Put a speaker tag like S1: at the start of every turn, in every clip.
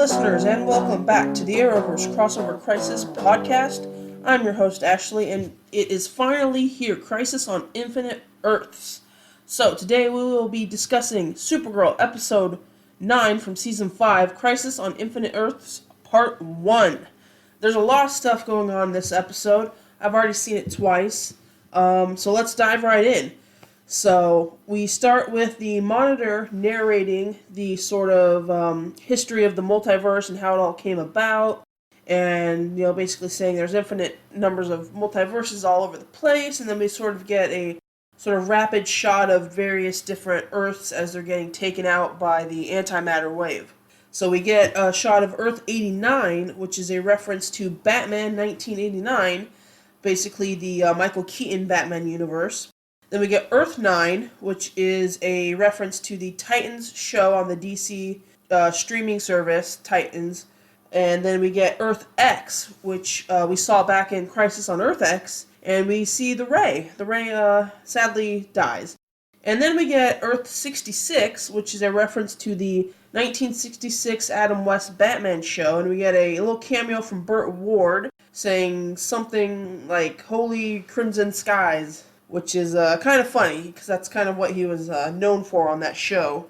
S1: listeners, and welcome back to the Arrowverse Crossover Crisis Podcast. I'm your host, Ashley, and it is finally here, Crisis on Infinite Earths. So, today we will be discussing Supergirl Episode 9 from Season 5, Crisis on Infinite Earths, Part 1. There's a lot of stuff going on in this episode. I've already seen it twice, so let's dive right in. So, we start with the Monitor narrating the sort of history of the multiverse and how it all came about. And, basically saying there's infinite numbers of multiverses all over the place. And then we sort of get a sort of rapid shot of various different Earths as they're getting taken out by the antimatter wave. So we get a shot of Earth 89, which is a reference to Batman 1989, basically the Michael Keaton Batman universe. Then we get Earth 9, which is a reference to the Titans show on the DC streaming service, Titans. And then we get Earth X, which we saw back in Crisis on Earth X. And we see the Ray. The Ray sadly dies. And then we get Earth 66, which is a reference to the 1966 Adam West Batman show. And we get a little cameo from Burt Ward saying something like, "Holy Crimson Skies," which is kind of funny, because that's kind of what he was known for on that show.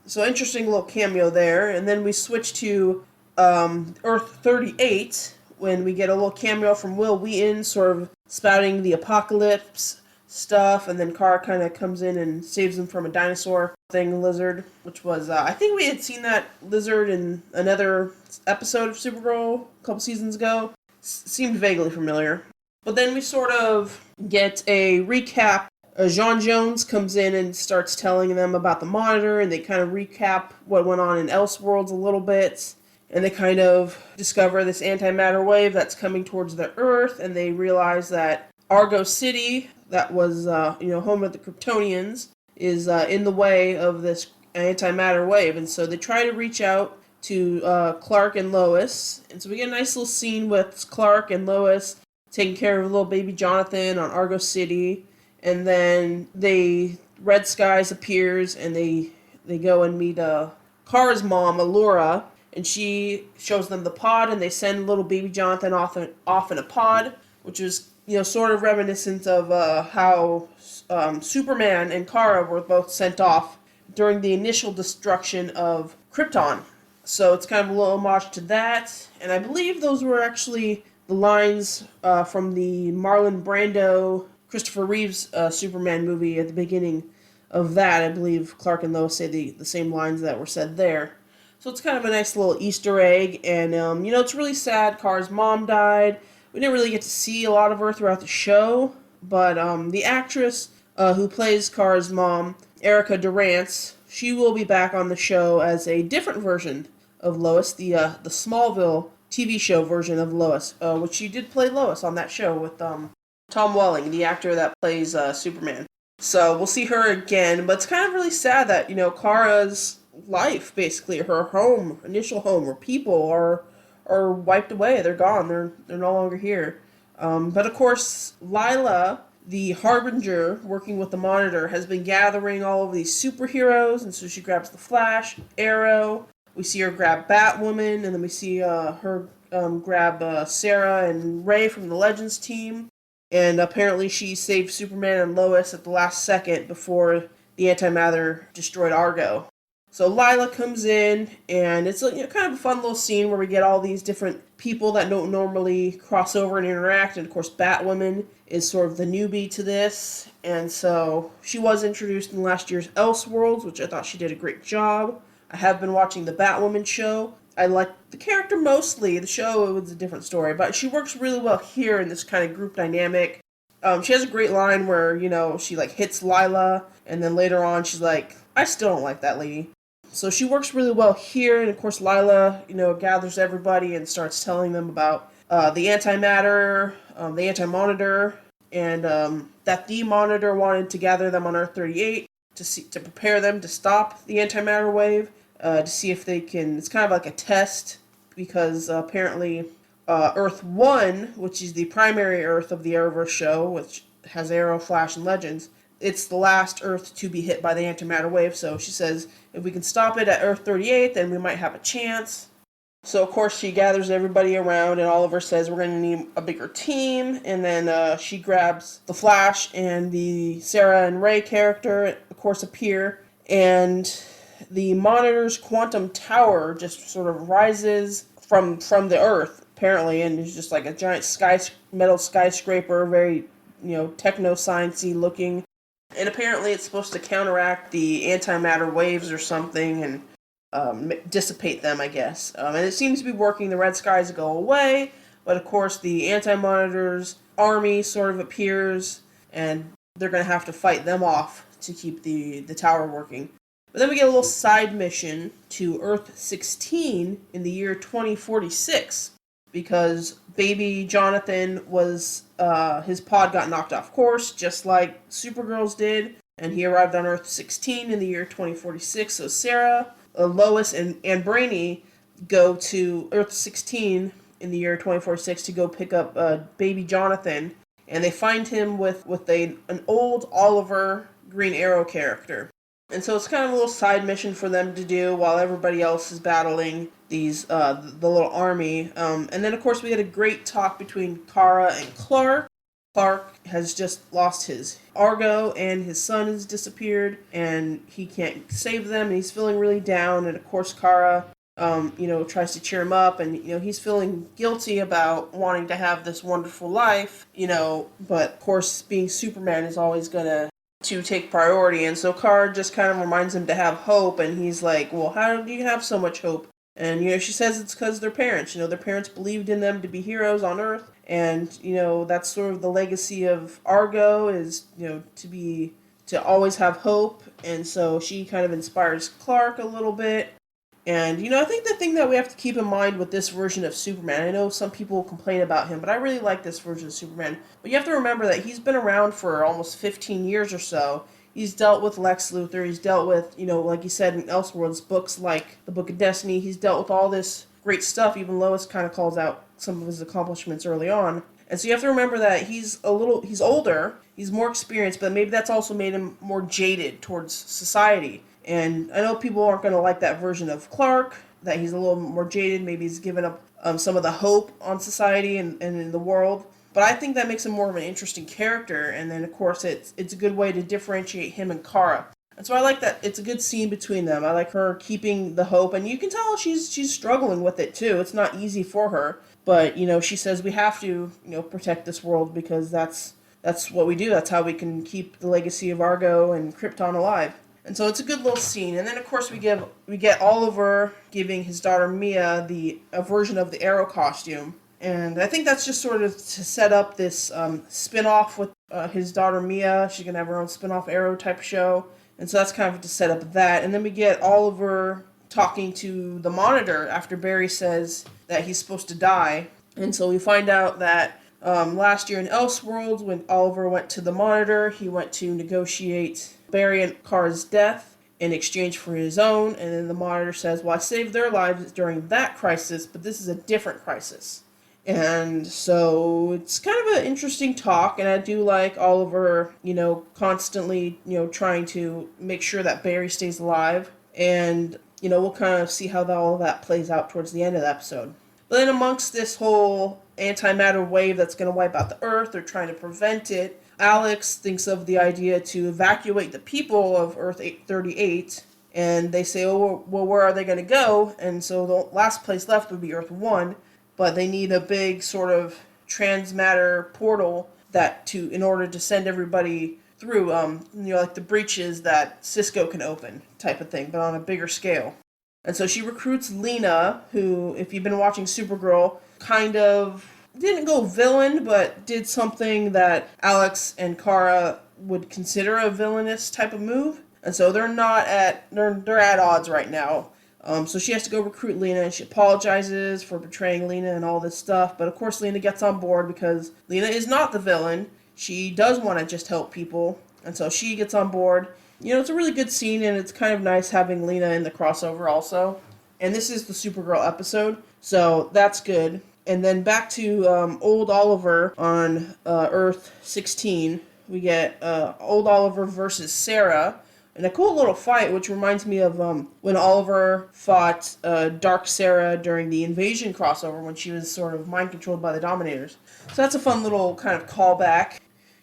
S1: So interesting little cameo there. And then we switch to Earth 38, when we get a little cameo from Will Wheaton, sort of spouting the apocalypse stuff, and then Kara kind of comes in and saves him from a dinosaur thing, lizard, which was, I think we had seen that lizard in another episode of Supergirl a couple seasons ago. Seemed vaguely familiar. But then we sort of get a recap. Jean Jones comes in and starts telling them about the Monitor, and they kind of recap what went on in Elseworlds a little bit. And they kind of discover this antimatter wave that's coming towards the Earth, and they realize that Argo City, that was, home of the Kryptonians, is in the way of this antimatter wave. And so they try to reach out to Clark and Lois. And so we get a nice little scene with Clark and Lois taking care of little baby Jonathan on Argo City. And then Red Skies appears, and they go and meet Kara's mom, Allura. And she shows them the pod, and they send little baby Jonathan off in a pod, which is, sort of reminiscent of how Superman and Kara were both sent off during the initial destruction of Krypton. So it's kind of a little homage to that. And I believe those were actually the lines from the Marlon Brando, Christopher Reeves Superman movie at the beginning of that. I believe Clark and Lois say the same lines that were said there. So it's kind of a nice little Easter egg, and, it's really sad. Kara's mom died. We didn't really get to see a lot of her throughout the show, but the actress who plays Kara's mom, Erica Durance, she will be back on the show as a different version of Lois, the Smallville TV show version of Lois, which she did play Lois on that show with Tom Welling, the actor that plays Superman. So we'll see her again, but it's kind of really sad that, Kara's life, basically, her initial home, her people are wiped away. They're gone. They're no longer here. But of course, Lila, the Harbinger, working with the Monitor, has been gathering all of these superheroes, and so she grabs the Flash, Arrow. We see her grab Batwoman, and then we see her grab Sarah and Ray from the Legends team. And apparently she saved Superman and Lois at the last second before the antimatter destroyed Argo. So Lila comes in, and it's kind of a fun little scene where we get all these different people that don't normally cross over and interact. And of course, Batwoman is sort of the newbie to this. And so she was introduced in last year's Elseworlds, which I thought she did a great job. I have been watching the Batwoman show. I like the character mostly. The show, it was a different story. But she works really well here in this kind of group dynamic. She has a great line where, she hits Lila. And then later on, she's like, "I still don't like that lady." So she works really well here, and of course Lila, gathers everybody and starts telling them about the antimatter, the anti-monitor, and that the Monitor wanted to gather them on Earth 38 to prepare them to stop the antimatter wave, to see if they can. It's kind of like a test, because apparently Earth 1, which is the primary Earth of the Arrowverse show, which has Arrow, Flash, and Legends, it's the last Earth to be hit by the antimatter wave. So she says, if we can stop it at Earth 38, then we might have a chance. So, of course, she gathers everybody around, and Oliver says, we're going to need a bigger team. And then she grabs the Flash, and the Sarah and Ray character, of course, appear. And the Monitor's quantum tower just sort of rises from the Earth, apparently, and it's just like a giant metal skyscraper, very, techno-sciencey looking. And apparently it's supposed to counteract the antimatter waves or something, and dissipate them, I guess. And it seems to be working. The red skies go away, but of course the Anti-Monitor's army sort of appears, and they're going to have to fight them off to keep the tower working. But then we get a little side mission to Earth 16 in the year 2046, because baby Jonathan was, his pod got knocked off course, just like Supergirl's did, and he arrived on Earth 16 in the year 2046, so Sarah, Lois and Brainy go to Earth 16 in the year 2046 to go pick up baby Jonathan, and they find him with an old Oliver Green Arrow character. And so it's kind of a little side mission for them to do while everybody else is battling these the little army. And then, of course, we had a great talk between Kara and Clark. Clark has just lost his Argo, and his son has disappeared, and he can't save them, and he's feeling really down. And of course, Kara, tries to cheer him up, and he's feeling guilty about wanting to have this wonderful life, but of course, being Superman is always gonna to take priority, and so Kara just kind of reminds him to have hope, and he's like, well, how do you have so much hope? And she says it's because their parents, their parents believed in them to be heroes on Earth. And, that's sort of the legacy of Argo is, to always have hope. And so she kind of inspires Clark a little bit. And, I think the thing that we have to keep in mind with this version of Superman, I know some people complain about him, but I really like this version of Superman. But you have to remember that he's been around for almost 15 years or so. He's dealt with Lex Luthor. He's dealt with, like you said in Elseworlds, books like The Book of Destiny. He's dealt with all this great stuff. Even Lois kind of calls out some of his accomplishments early on. And so you have to remember that he's older, he's more experienced, but maybe that's also made him more jaded towards society. And I know people aren't going to like that version of Clark, that he's a little more jaded. Maybe he's given up some of the hope on society and in the world. But I think that makes him more of an interesting character. And then, of course, it's a good way to differentiate him and Kara. And so I like that it's a good scene between them. I like her keeping the hope. And you can tell she's struggling with it, too. It's not easy for her. But, she says we have to, protect this world because that's what we do. That's how we can keep the legacy of Argo and Krypton alive. And so it's a good little scene. And then, of course, we get Oliver giving his daughter Mia a version of the Arrow costume. And I think that's just sort of to set up this spin-off with his daughter Mia. She's going to have her own spin-off Arrow type show. And so that's kind of to set up that. And then we get Oliver talking to the Monitor after Barry says that he's supposed to die. And so we find out that last year in Elseworlds, when Oliver went to the Monitor, he went to negotiate Barry and Kara's death in exchange for his own. And then the Monitor says, well, I saved their lives during that crisis, but this is a different crisis. And so it's kind of an interesting talk, and I do like Oliver, constantly, trying to make sure that Barry stays alive. And, we'll kind of see how all of that plays out towards the end of the episode. But then amongst this whole antimatter wave that's going to wipe out the Earth, they're trying to prevent it. Alex thinks of the idea to evacuate the people of Earth 838, and they say, oh, well, where are they going to go? And so the last place left would be Earth 1. But they need a big sort of transmatter portal in order to send everybody through, like the breaches that Cisco can open type of thing, but on a bigger scale. And so she recruits Lena, who, if you've been watching Supergirl, kind of didn't go villain, but did something that Alex and Kara would consider a villainous type of move. And so they're at odds right now. So she has to go recruit Lena, and she apologizes for betraying Lena and all this stuff. But of course Lena gets on board because Lena is not the villain. She does want to just help people. And so she gets on board. It's a really good scene, and it's kind of nice having Lena in the crossover also. And this is the Supergirl episode, so that's good. And then back to old Oliver on Earth 16. We get old Oliver versus Sarah, And a cool little fight, which reminds me of when Oliver fought Dark Sarah during the Invasion crossover when she was sort of mind controlled by the Dominators. So that's a fun little kind of callback.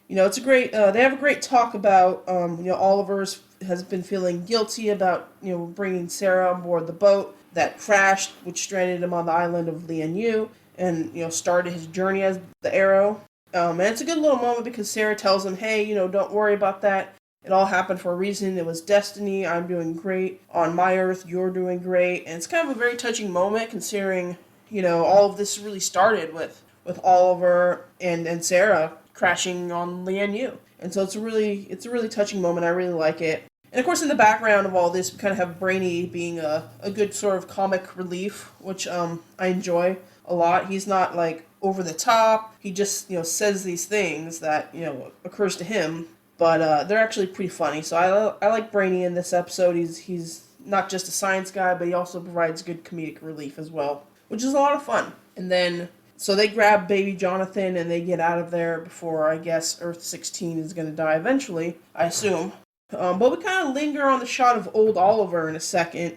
S1: It's a great. They have a great talk about. Oliver's has been feeling guilty about bringing Sarah on board the boat that crashed, which stranded him on the island of Lian Yu, and started his journey as the Arrow. And it's a good little moment because Sarah tells him, "Hey, don't worry about that. It all happened for a reason. It was destiny. I'm doing great on my Earth. You're doing great." And it's kind of a very touching moment considering, all of this really started with Oliver and Sarah crashing on Lian Yu. And so it's a really touching moment. I really like it. And of course, in the background of all this, we kind of have Brainy being a good sort of comic relief, which I enjoy a lot. He's not like over the top. He just says these things that occurs to him. But they're actually pretty funny. So I like Brainy in this episode. He's not just a science guy, but he also provides good comedic relief as well, which is a lot of fun. And then, so they grab baby Jonathan and they get out of there before, I guess, Earth 16 is going to die eventually, I assume. But we kind of linger on the shot of old Oliver in a second.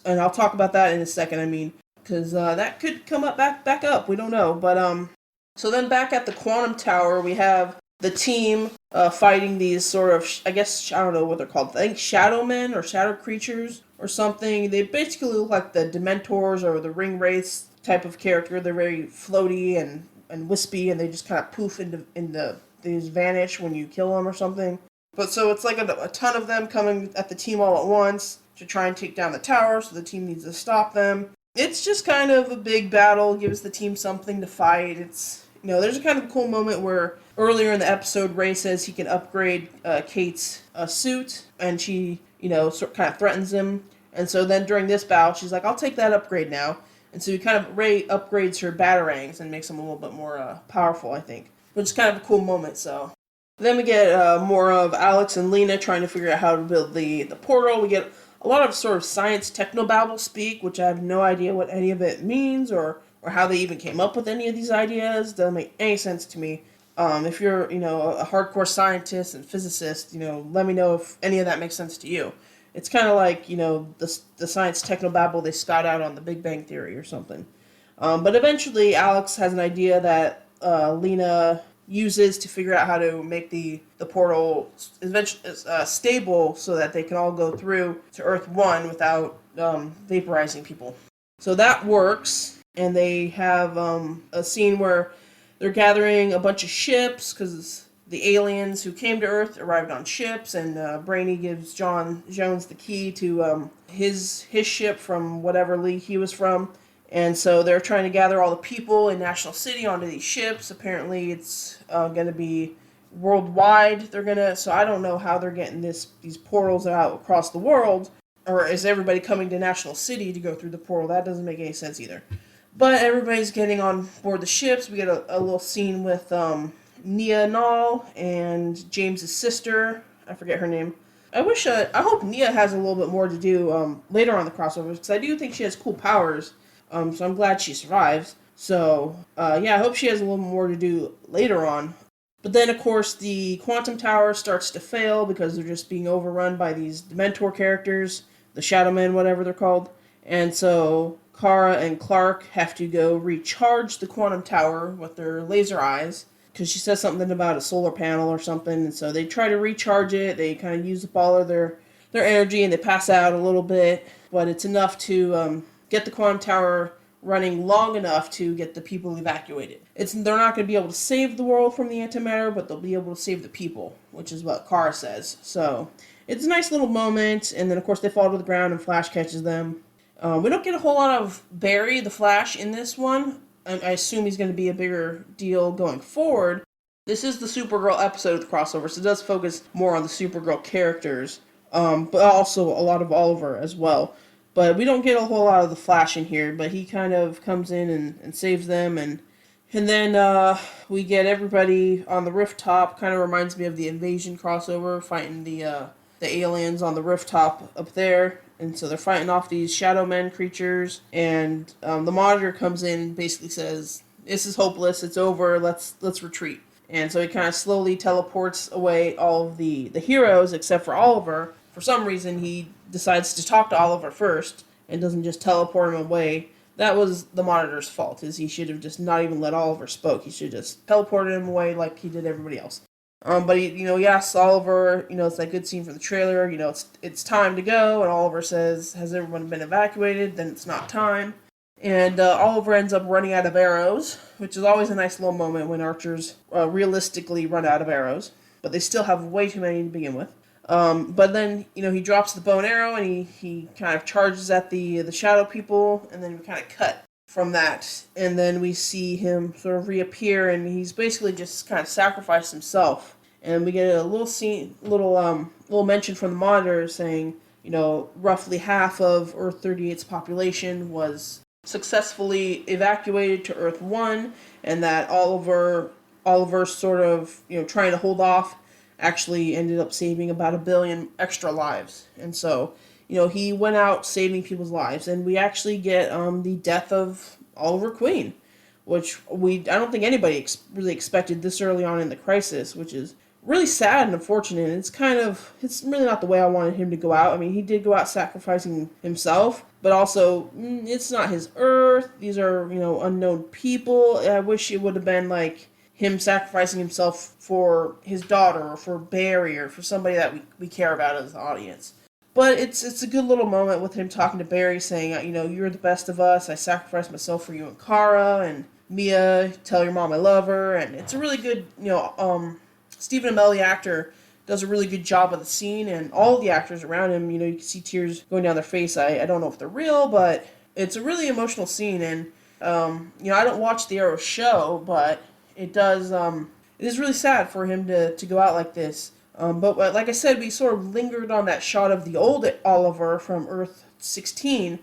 S1: And I'll talk about that in a second, because that could come up back up. We don't know. But so then back at the Quantum Tower, we have the team fighting these sort of, I guess, I don't know what they're called. I think shadow men or shadow creatures or something. They basically look like the Dementors or the Ring Wraiths type of character. They're very floaty and wispy, and they just kind of poof they just vanish when you kill them or something. But so it's like a ton of them coming at the team all at once to try and take down the tower, so the team needs to stop them. It's just kind of a big battle, gives the team something to fight. It's, there's a kind of cool moment where earlier in the episode, Ray says he can upgrade Kate's suit, and she, kind of threatens him. And so then during this battle, she's like, "I'll take that upgrade now." And so Ray upgrades her batarangs and makes them a little bit more powerful, I think. Which is kind of a cool moment, so. Then we get more of Alex and Lena trying to figure out how to build the portal. We get a lot of sort of science technobabble speak, which I have no idea what any of it means or how they even came up with any of these ideas. Doesn't make any sense to me. If you're, a hardcore scientist and physicist, let me know if any of that makes sense to you. It's kind of like, the science technobabble they spout out on the Big Bang Theory or something. But eventually Alex has an idea that Lena uses to figure out how to make the portal eventually stable so that they can all go through to Earth 1 without vaporizing people. So that works, and they have a scene where they're gathering a bunch of ships because the aliens who came to Earth arrived on ships, and Brainy gives Jones the key to his ship from whatever league he was from. And so they're trying to gather all the people in National City onto these ships. Apparently it's going to be worldwide. So I don't know how they're getting these portals out across the world. Or is everybody coming to National City to go through the portal? That doesn't make any sense either. But everybody's getting on board the ships. We get a little scene with Nia Nall and James's sister. I forget her name. I hope Nia has a little bit more to do later on the crossovers, because I do think she has cool powers. So I'm glad she survives. So, I hope she has a little more to do later on. But then, of course, the Quantum Tower starts to fail because they're just being overrun by these Dementor characters, the Shadow Men, whatever they're called. And so Kara and Clark have to go recharge the Quantum Tower with their laser eyes, because she says something about a solar panel or something. And so they try to recharge it. They kind of use up all of their energy, and they pass out a little bit. But it's enough to get the Quantum Tower running long enough to get the people evacuated. They're not going to be able to save the world from the antimatter, but they'll be able to save the people, which is what Kara says. So it's a nice little moment, and then of course they fall to the ground and Flash catches them. We don't get a whole lot of Barry the Flash in this one. I assume he's going to be a bigger deal going forward. This is the Supergirl episode of the crossover, so it does focus more on the Supergirl characters, but also a lot of Oliver as well. But we don't get a whole lot of the Flash in here, but he kind of comes in and saves them. And then we get everybody on the rooftop. Kind of reminds me of the Invasion crossover, fighting the aliens on the rooftop up there. And so they're fighting off these Shadow Men creatures. And the Monitor comes in and basically says, "This is hopeless, it's over, let's retreat." And so he kind of slowly teleports away all of the heroes, except for Oliver, for some reason he decides to talk to Oliver first and doesn't just teleport him away. That was the Monitor's fault, is he should have just not even let Oliver spoke. He should just teleported him away like he did everybody else. But he asks Oliver, it's that good scene from the trailer, it's time to go, and Oliver says, has everyone been evacuated? Then it's not time. And Oliver ends up running out of arrows, which is always a nice little moment when archers realistically run out of arrows. But they still have way too many to begin with. But then, he drops the bow and arrow, and he kind of charges at the shadow people, and then we kind of cut from that. And then we see him sort of reappear, and he's basically just kind of sacrificed himself. And we get a little scene, little mention from the Monitor saying, roughly half of Earth 38's population was successfully evacuated to Earth 1, and that Oliver sort of, trying to hold off, actually ended up saving about 1 billion extra lives. And so, he went out saving people's lives, and we actually get the death of Oliver Queen, which I don't think anybody really expected this early on in the crisis, which is really sad and unfortunate. It's really not the way I wanted him to go out. I mean, he did go out sacrificing himself, but also, it's not his Earth. These are, unknown people. I wish it would have been like him sacrificing himself for his daughter or for Barry or for somebody that we care about as the audience. But it's a good little moment with him talking to Barry, saying, you're the best of us. I sacrificed myself for you and Kara, and Mia, tell your mom I love her. And it's a really good, Stephen Amell, the actor, does a really good job of the scene, and all the actors around him, you can see tears going down their face. I don't know if they're real, but it's a really emotional scene, and, I don't watch the Arrow show, but it is really sad for him to go out like this. But like I said, we sort of lingered on that shot of the old Oliver from Earth 16,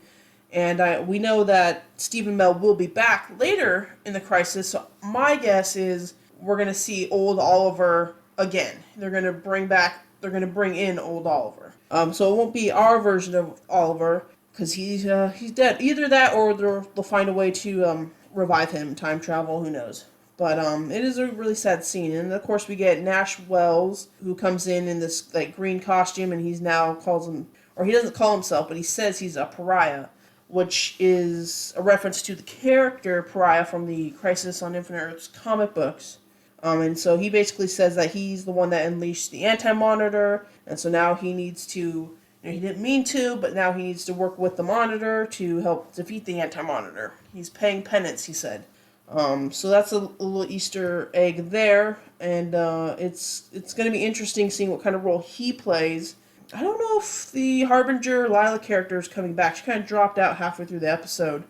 S1: and we know that Stephen Amell will be back later in the crisis, so my guess is we're going to see old Oliver again. They're going to bring in old Oliver. So it won't be our version of Oliver, because he's dead. Either that, or they'll find a way to revive him, time travel, who knows. But it is a really sad scene. And of course we get Nash Wells, who comes in this green costume, and he doesn't call himself, but he says he's a pariah, which is a reference to the character Pariah from the Crisis on Infinite Earths comic books. And so he basically says that he's the one that unleashed the Anti-Monitor, and so now he needs to, he didn't mean to, but now he needs to work with the Monitor to help defeat the Anti-Monitor. He's paying penance, he said. So that's a little Easter egg there, and it's going to be interesting seeing what kind of role he plays. I don't know if the Harbinger Lila character is coming back. She kind of dropped out halfway through the episode,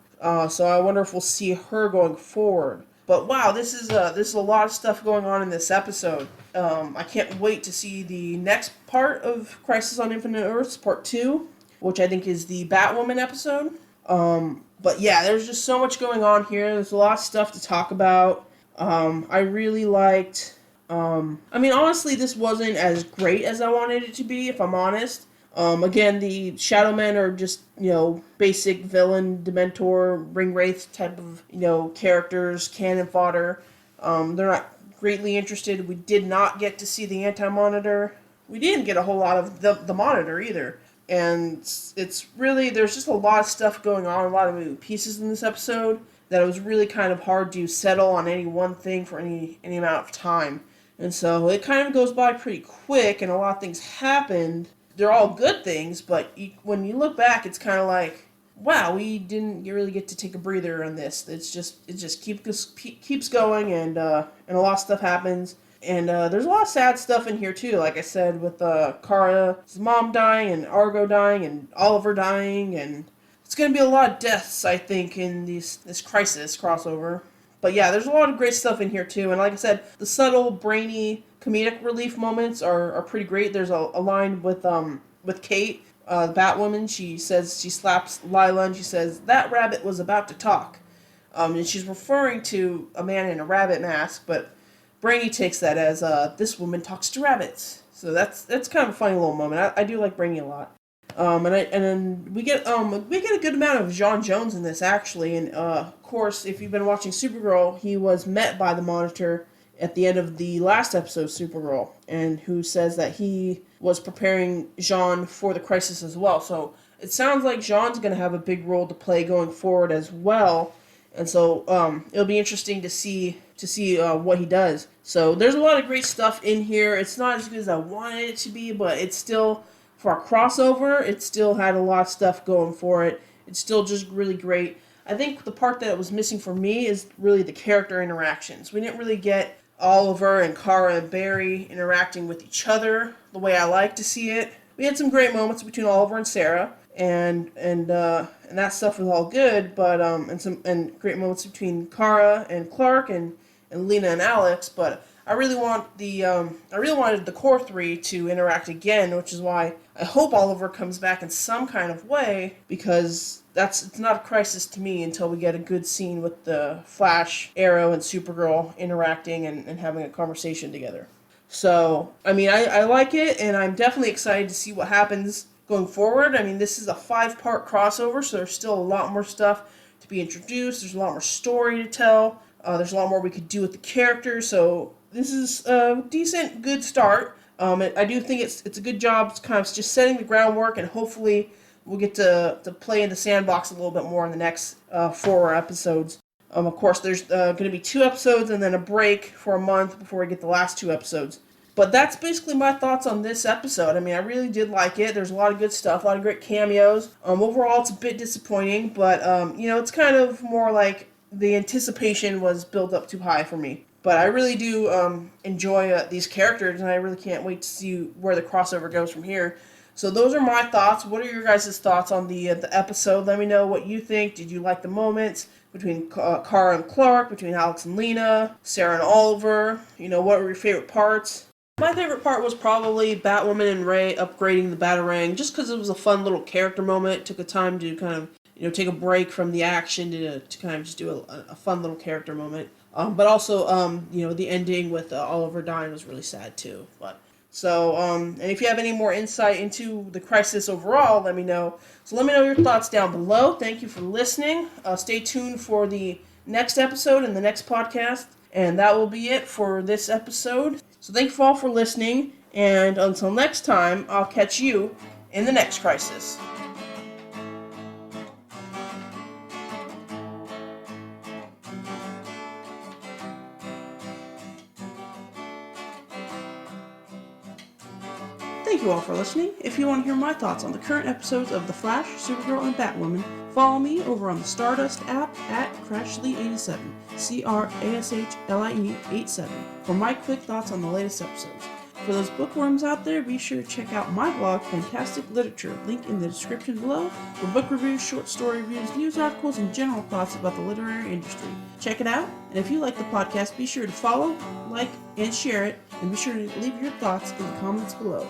S1: so I wonder if we'll see her going forward. But wow, this is a lot of stuff going on in this episode. I can't wait to see the next part of Crisis on Infinite Earths, Part 2, which I think is the Batwoman episode. But yeah, there's just so much going on here. There's a lot of stuff to talk about. I really liked... honestly, this wasn't as great as I wanted it to be, if I'm honest. Again, the Shadow Men are just, basic villain, Dementor, Ring Wraith type of, characters, cannon fodder. They're not greatly interested. We did not get to see the Anti-Monitor. We didn't get a whole lot of the Monitor either. And it's really, there's just a lot of stuff going on, a lot of moving pieces in this episode, that it was really kind of hard to settle on any one thing for any amount of time. And so it kind of goes by pretty quick, and a lot of things happened. They're all good things, but when you look back, it's kind of like, wow, we didn't really get to take a breather on this. It just keeps going, and a lot of stuff happens. And there's a lot of sad stuff in here too. Like I said, with Kara's mom dying, and Argo dying, and Oliver dying, and it's going to be a lot of deaths, I think, in this Crisis crossover. But yeah, there's a lot of great stuff in here too. And like I said, the subtle, brainy, comedic relief moments are pretty great. There's a line with Kate, the Batwoman. She slaps Lila, and she says, "That rabbit was about to talk." And she's referring to a man in a rabbit mask, but Brainy takes that as, this woman talks to rabbits. So that's kind of a funny little moment. I do like Brainy a lot. And then we get a good amount of John Jones in this, actually. And of course, if you've been watching Supergirl, he was met by the Monitor at the end of the last episode of Supergirl, and who says that he was preparing Jean for the crisis as well. So it sounds like Jean's going to have a big role to play going forward as well. And so it'll be interesting to see what he does. So there's a lot of great stuff in here. It's not as good as I wanted it to be, but it's still, for a crossover, it still had a lot of stuff going for it. It's still just really great. I think the part that was missing for me is really the character interactions. We didn't really get Oliver and Kara and Barry interacting with each other the way I like to see it. We had some great moments between Oliver and Sarah, and that stuff was all good, but and great moments between Kara and Clark and Lena and Alex, but I really wanted the core three to interact again, which is why I hope Oliver comes back in some kind of way, because it's not a crisis to me until we get a good scene with the Flash, Arrow, and Supergirl interacting and having a conversation together. So, I mean, I like it, and I'm definitely excited to see what happens going forward. I mean, this is a 5-part crossover, so there's still a lot more stuff to be introduced. There's a lot more story to tell. There's a lot more we could do with the characters, so this is a decent, good start. I do think it's a good job. It's kind of just setting the groundwork, and hopefully we'll get to play in the sandbox a little bit more in the next 4 episodes. Of course, there's going to be 2 episodes and then a break for a month before we get the last 2 episodes. But that's basically my thoughts on this episode. I mean, I really did like it. There's a lot of good stuff, a lot of great cameos. Overall, it's a bit disappointing, but, it's kind of more like the anticipation was built up too high for me. But I really do enjoy these characters, and I really can't wait to see where the crossover goes from here. So those are my thoughts. What are your guys' thoughts on the episode? Let me know what you think. Did you like the moments between Kara and Clark, between Alex and Lena, Sarah and Oliver? What were your favorite parts? My favorite part was probably Batwoman and Ray upgrading the Batarang, just because it was a fun little character moment. It took a time to kind of, take a break from the action to kind of just do a fun little character moment. But also, the ending with Oliver dying was really sad too. So, and if you have any more insight into the crisis overall, let me know. So let me know your thoughts down below. Thank you for listening. Stay tuned for the next episode and the next podcast. And that will be it for this episode. So thank you all for listening. And until next time, I'll catch you in the next crisis. Thank you all for listening. If you want to hear my thoughts on the current episodes of The Flash, Supergirl, and Batwoman, follow me over on the Stardust app at Crashly87, Crashlie 87, for my quick thoughts on the latest episodes. For those bookworms out there, be sure to check out my blog, Fantastic Literature, link in the description below, for book reviews, short story reviews, news articles, and general thoughts about the literary industry. Check it out, and if you like the podcast, be sure to follow, like, and share it, and be sure to leave your thoughts in the comments below.